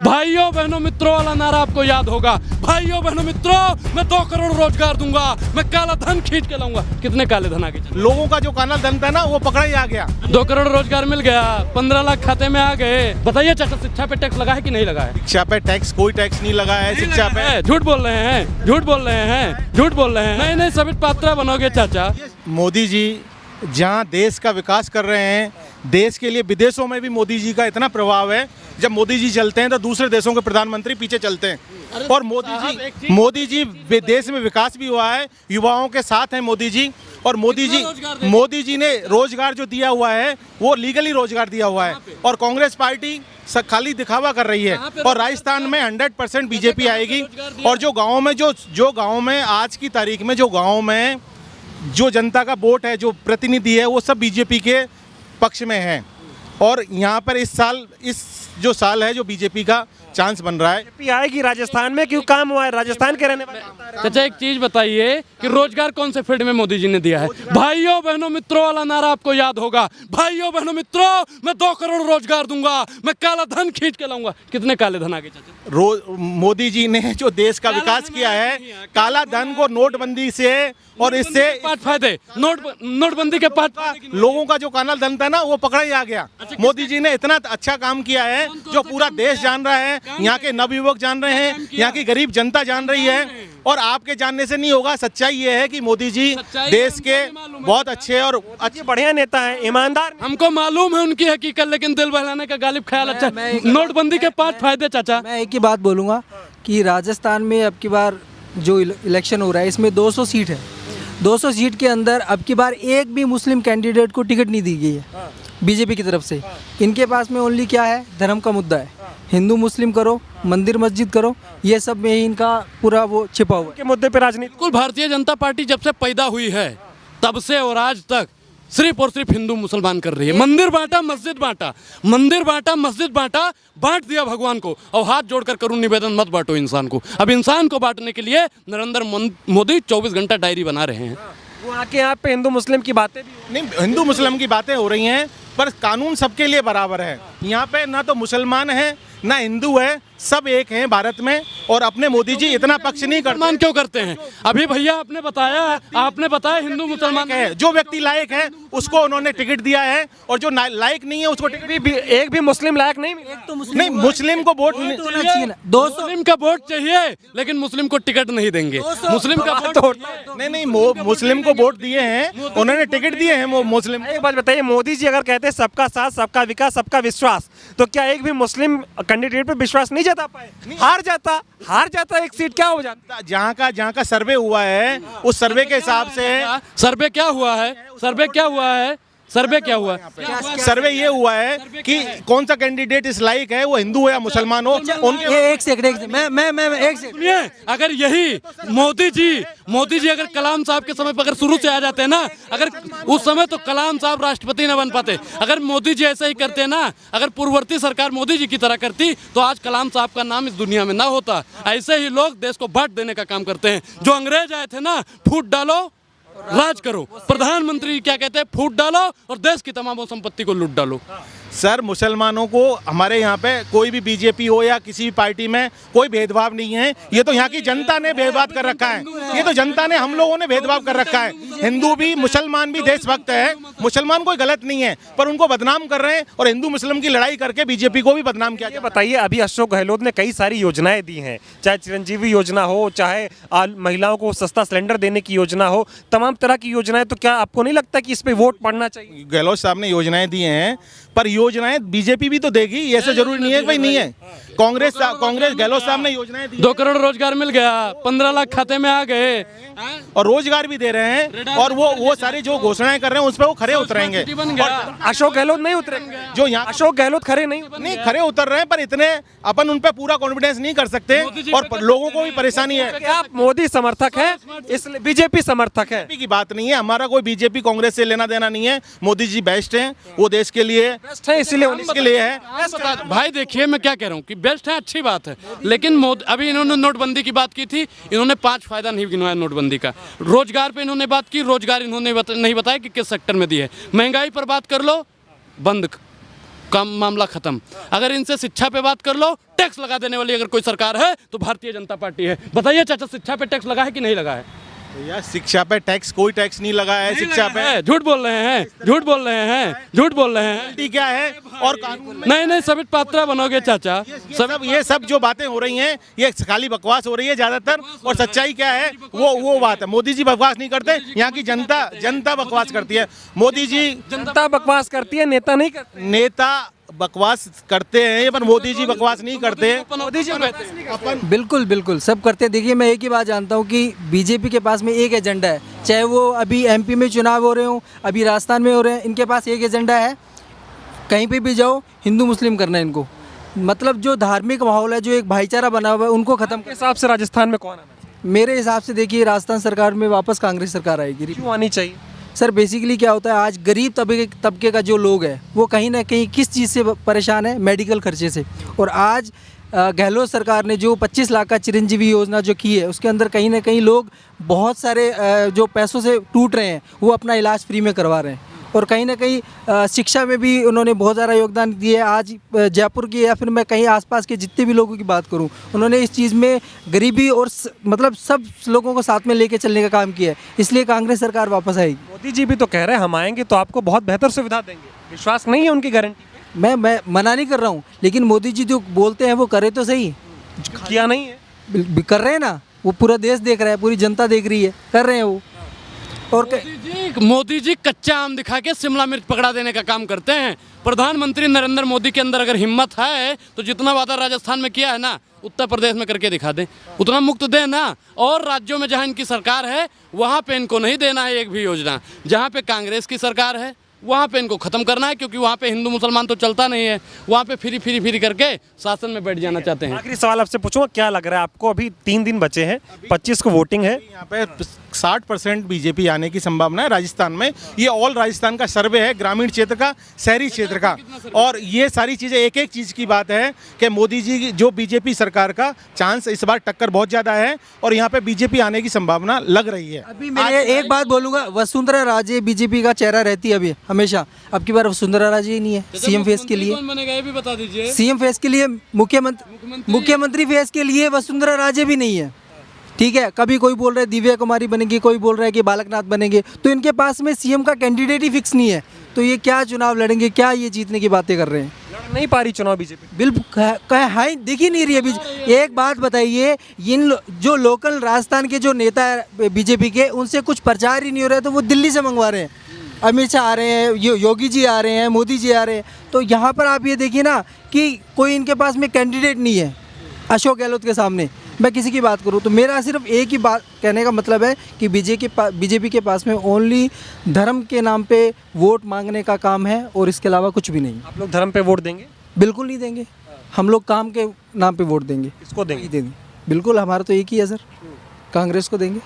भाइयों बहनों मित्रों वाला नारा आपको याद होगा। भाइयों बहनों मित्रों, मैं 2 करोड़ रोजगार दूंगा, मैं काला धन खींच के लाऊंगा। कितने काले धन आ गए? लोगों का जो काला धन था ना वो पकड़ा ही आ गया। 2 करोड़ रोजगार मिल गया, 15 लाख खाते में आ गए। बताइए चाचा, शिक्षा पे टैक्स लगा है कि नहीं लगा है? शिक्षा पे टैक्स, कोई टैक्स नहीं लगा है शिक्षा पे। झूठ बोल रहे हैं, झूठ बोल रहे हैं, झूठ बोल रहे हैं। नहीं सबित पात्रा बनोगे चाचा। मोदी जी जहां देश का विकास कर रहे हैं, देश के लिए विदेशों में भी मोदी जी का इतना प्रभाव है। जब मोदी जी चलते हैं तो दूसरे देशों के प्रधानमंत्री पीछे चलते हैं। और मोदी जी देश में विकास भी हुआ है, युवाओं के साथ हैं मोदी जी। और मोदी जी ने रोजगार जो दिया हुआ है वो लीगली रोजगार दिया हुआ है। और कांग्रेस पार्टी खाली दिखावा कर रही है। और राजस्थान में 100% बीजेपी आएगी। और जो गाँव में आज की तारीख में जो गाँव में जो जनता का वोट है, जो प्रतिनिधि है, वो सब बीजेपी के पक्ष में है। और यहाँ पर इस जो साल है जो बीजेपी का चांस बन रहा है। बीजेपी आएगी राजस्थान में, क्यों काम हुआ है राजस्थान के रहने वाले। चाचा एक चीज बताइए कि रोजगार कौन से फील्ड में मोदी जी ने दिया है? भाइयों बहनों मित्रों वाला नारा आपको याद होगा। भाइयों बहनों मित्रों, मैं 2 करोड़ रोजगार दूंगा, मैं काला धन खींच के लाऊंगा। कितने काले धन आ गए चाचा? मोदी जी ने जो देश का विकास किया है, काला धन को नोटबंदी से और इससे 5 फायदे, नोटबंदी के 5 लोगों का जो काला धन था ना वो पकड़ा ही आ गया। मोदी जी ने इतना अच्छा काम किया है जो पूरा देश जान रहा है, यहाँ के नवयुवक जान रहे हैं, यहाँ की गरीब जनता जान रही है। और आपके जानने से नहीं होगा, सच्चाई ये है कि मोदी जी देश के बहुत अच्छे और अच्छे बढ़िया नेता हैं, ईमानदार। हमको मालूम है उनकी हकीकत, लेकिन दिल बहलाने का गालिब ख्याल अच्छा। नोटबंदी के 5 फायदे चाचा। मैं एक ही बात बोलूँगा कि राजस्थान में अब की बार जो इलेक्शन हो रहा है इसमें 200 सीट है। 200 सीट के अंदर अब की बार एक भी मुस्लिम कैंडिडेट को टिकट नहीं दी गई है बीजेपी की तरफ से। इनके पास में ओनली क्या है, धर्म का मुद्दा है। हिंदू मुस्लिम करो, मंदिर मस्जिद करो, ये सब में ही इनका पूरा वो छिपा हुआ के मुद्दे पे राजनीति। बिल्कुल, भारतीय जनता पार्टी जब से पैदा हुई है तब से और आज तक सिर्फ और सिर्फ हिंदू मुसलमान कर रही है। मंदिर बांटा, मस्जिद बांटा, मंदिर बांटा, मस्जिद बांटा, बांट दिया भगवान को। और हाथ जोड़कर करूं निवेदन, मत बांटो इंसान को। अब इंसान को बांटने के लिए नरेंद्र मोदी 24 घंटा डायरी बना रहे हैं। वो आके यहाँ पे हिंदू मुस्लिम की बातें भी नहीं, हिंदू मुस्लिम की बातें हो रही हैं, पर कानून सबके लिए बराबर है। यहाँ पे ना तो मुसलमान है ना हिंदू है, सब एक हैं भारत में। और अपने मोदी जी इतना पक्ष नहीं करते। मुसलमान क्यों करते हैं? अभी भैया आपने बताया हिंदू मुसलमान है। जो व्यक्ति लायक है उसको उन्होंने टिकट दिया है, और जो लायक नहीं है उसको टिकट भी एक भी मुस्लिम लायक नहीं। नहीं, मुस्लिम को वोट होना चाहिए ना। मुस्लिम का वोट चाहिए, लेकिन मुस्लिम को टिकट नहीं देंगे। मुस्लिम का वोट नहीं, मुस्लिम को वोट दिए हैं, उन्होंने टिकट दिए हैं वो मुस्लिम। एक बात बताइए, मोदी जी अगर कहते हैं सबका साथ, सबका विकास, सबका विश्वास, तो क्या एक भी मुस्लिम कैंडिडेट पे विश्वास नहीं जता पाए? हार जाता एक सीट, क्या हो जाता? जहाँ का सर्वे हुआ है उस सर्वे के हिसाब से। सर्वे क्या हुआ है? सर्वे क्या हुआ है? सर्वे क्या हुआ? सर्वे ये हुआ है कि कौन सा कैंडिडेट इस लायक है, वो हिंदू हो या मुसलमान हो। एक सेकंड मैं एक सेकंड। अगर यही मोदी जी अगर कलाम साहब के समय पर अगर शुरू से आ जाते हैं ना, अगर उस समय तो कलाम साहब राष्ट्रपति न बन पाते। अगर मोदी जी ऐसा ही करते ना, अगर पूर्ववर्ती सरकार मोदी जी की तरह करती तो आज कलाम साहब का नाम इस दुनिया में ना होता। ऐसे ही लोग देश को बांट देने का काम करते हैं। जो अंग्रेज आए थे ना, फूट डालो राज करो। प्रधानमंत्री क्या कहते हैं? फूट डालो और देश की तमाम संपत्ति को लूट डालो। सर, मुसलमानों को हमारे यहाँ पे कोई भी बीजेपी हो या किसी भी पार्टी में कोई भेदभाव नहीं है। ये तो यहाँ की जनता ने भेदभाव कर रखा है। ये तो जनता ने, हम लोगों ने भेदभाव कर रखा है। हिंदू भी, मुसलमान भी देशभक्त है। मुसलमान कोई गलत नहीं है, पर उनको बदनाम कर रहे हैं और हिंदू मुस्लिम की लड़ाई करके बीजेपी को भी बदनाम किया। ये बताइए, अभी अशोक गहलोत ने कई सारी योजनाएं दी हैं, चाहे चिरंजीवी योजना हो, चाहे महिलाओं को सस्ता सिलेंडर देने की योजना हो, तमाम तरह की योजनाएं। तो क्या आपको नहीं लगता कि इस पे वोट पड़ना चाहिए? गहलोत साहब ने योजनाएं दी हैं, पर योजनाएं बीजेपी भी तो देगी, ये ऐसा जरूरी नहीं है भाई नहीं है। कांग्रेस गहलोत साहब ने योजनाएं दी। 2 करोड़ रोजगार मिल गया, 15 लाख खाते में आ गए, और रोजगार भी दे रहे हैं। और वो सारी जो घोषणाएं कर रहे हैं उस पर वो खरे उतरेंगे। अशोक गहलोत नहीं उतरेंगे। जो यहाँ अशोक गहलोत खरे नहीं खरे उतर रहे हैं, पर इतने अपन उन पर पूरा कॉन्फिडेंस नहीं कर सकते, और लोगों को भी परेशानी है। क्या आप मोदी समर्थक है, इसलिए बीजेपी समर्थक है? बीजेपी की बात नहीं है, हमारा कोई बीजेपी कांग्रेस से लेना देना नहीं है। मोदी जी बेस्ट हैं, वो देश के लिए बेस्ट है, इसलिए इसके लिए है। भाई देखिए, मैं क्या कह रहा हूँ कि बेस्ट है, अच्छी बात है, लेकिन अभी इन्होंने नोटबंदी की बात की थी, इन्होंने 5 फायदा नहीं गिनवाया नोटबंदी का। रोजगार पे इन्होंने बात की, रोजगार इन्होंने नहीं बताया कि किस सेक्टर में दी है। महंगाई पर बात कर लो, बंद, काम मामला खत्म। अगर इनसे शिक्षा पे बात कर लो, टैक्स लगा देने वाली अगर कोई सरकार है तो भारतीय जनता पार्टी है। बताइए चाचा, शिक्षा पे टैक्स लगा है कि नहीं लगा है? भैया शिक्षा पे टैक्स, कोई टैक्स नहीं लगा है शिक्षा पे। झूठ बोल रहे हैं, झूठ बोल रहे हैं, झूठ बोल रहे हैं। पेनल्टी क्या है और कानून में नहीं सबित पात्रा बनोगे चाचा। ये सब जो बातें हो रही हैं ये खाली बकवास हो रही है ज्यादातर, और सच्चाई क्या है वो बात है। मोदी जी बकवास नहीं करते, यहाँ की जनता बकवास करती है। मोदी जी, जनता बकवास करती है, नेता नहीं करते। नेता बकवास करते हैं पर मोदी जी बकवास नहीं करते हैं। मोदी जी अपन बिल्कुल बिल्कुल सब करते हैं। देखिए मैं एक ही बात जानता हूँ कि बीजेपी के पास में एक एजेंडा है, चाहे वो अभी एमपी में चुनाव हो रहे हो, अभी राजस्थान में हो रहे हैं, इनके पास एक एजेंडा है, कहीं पे भी जाओ हिंदू मुस्लिम करना है इनको। मतलब जो धार्मिक माहौल है, जो एक भाईचारा बना हुआ है, उनको खत्म के हिसाब से राजस्थान में कौन आना चाहिए? मेरे हिसाब से देखिए राजस्थान सरकार में वापस कांग्रेस सरकार आएगी। क्यों आनी चाहिए? सर बेसिकली क्या होता है, आज गरीब तबके का जो लोग है वो कहीं ना कहीं किस चीज़ से परेशान है, मेडिकल खर्चे से। और आज गहलोत सरकार ने जो 25 लाख का चिरंजीवी योजना जो की है, उसके अंदर कहीं ना कहीं लोग बहुत सारे जो पैसों से टूट रहे हैं वो अपना इलाज फ्री में करवा रहे हैं। और कहीं ना कहीं शिक्षा में भी उन्होंने बहुत ज़्यादा योगदान दिया है। आज जयपुर की या फिर मैं कहीं आसपास के जितने भी लोगों की बात करूं, उन्होंने इस चीज़ में गरीबी और मतलब सब लोगों को साथ में लेके चलने का काम किया है। इसलिए कांग्रेस सरकार वापस आएगी। मोदी जी भी तो कह रहे हैं हम आएंगे तो आपको बहुत बेहतर सुविधा देंगे, विश्वास नहीं है उनकी गारंटी पे? मैं मना नहीं कर रहा हूँ, लेकिन मोदी जी जो बोलते हैं वो करे तो सही। किया नहीं है? कर रहे हैं ना, वो पूरा देश देख रहा है, पूरी जनता देख रही है, कर रहे हैं वो। और मोदी जी कच्चा आम दिखा के शिमला मिर्च पकड़ा देने का काम करते हैं। प्रधानमंत्री नरेंद्र मोदी के अंदर अगर हिम्मत है तो जितना वादा राजस्थान में किया है ना, उत्तर प्रदेश में करके दिखा दें, उतना मुक्त दें ना। और राज्यों में जहां इनकी सरकार है वहां पे इनको नहीं देना है एक भी योजना। जहां पे कांग्रेस की सरकार है वहाँ पे इनको ख़त्म करना है, क्योंकि वहाँ पे हिंदू मुसलमान तो चलता नहीं है, वहाँ पे फिरी करके शासन में बैठ जाना चाहते हैं। आखिरी सवाल आपसे पूछूंगा, क्या लग रहा है आपको? अभी 3 दिन बचे हैं, 25 को वोटिंग है, यहाँ पे 60% बीजेपी आने की संभावना है राजस्थान में। ये ऑल राजस्थान का सर्वे है, ग्रामीण क्षेत्र का, शहरी क्षेत्र का। और ये सारी चीज़ें एक एक चीज़ की बात है कि मोदी जी की जो बीजेपी सरकार का चांस इस बार टक्कर बहुत ज़्यादा है और यहाँ पे बीजेपी आने की संभावना लग रही है। अभी मैं एक बात बोलूँगा, वसुंधरा राजे बीजेपी का चेहरा रहती है अभी हमेशा। अब की बार वसुंधरा राजे ही नहीं है सीएम फेस के लिए। कौन बनेगा ये भी बता दीजिए। सीएम फेस के लिए मुख्यमंत्री फेस के लिए वसुंधरा राजे भी नहीं है, ठीक है। कभी कोई बोल रहा है दिव्या कुमारी बनेगी, कोई बोल रहा है कि बालकनाथ बनेंगे, तो इनके पास में सीएम का कैंडिडेट ही फिक्स नहीं है। तो ये क्या चुनाव लड़ेंगे, क्या ये जीतने की बातें कर रहे हैं? लड़ नहीं पा रही चुनाव बीजेपी। बिल्कुल हाई दिख ही नहीं रही है बीजेपी। एक बात बताइए, जो लोकल राजस्थान के जो नेता है बीजेपी के, उनसे कुछ प्रचार ही नहीं हो रहा है, तो वो दिल्ली से मंगवा रहे हैं। अमित शाह आ रहे हैं, योगी जी आ रहे हैं, मोदी जी आ रहे हैं। तो यहाँ पर आप ये देखिए ना कि कोई इनके पास में कैंडिडेट नहीं है अशोक गहलोत के सामने। मैं किसी की बात करूँ तो मेरा सिर्फ एक ही बात कहने का मतलब है कि बीजेपी के पास में ओनली धर्म के नाम पे वोट मांगने का काम है और इसके अलावा कुछ भी नहीं। आप लोग धर्म पे वोट देंगे? बिल्कुल नहीं देंगे, हम लोग काम के नाम पे वोट देंगे। किसको देंगे? बिल्कुल हमारा तो एक ही है सर, कांग्रेस को देंगे।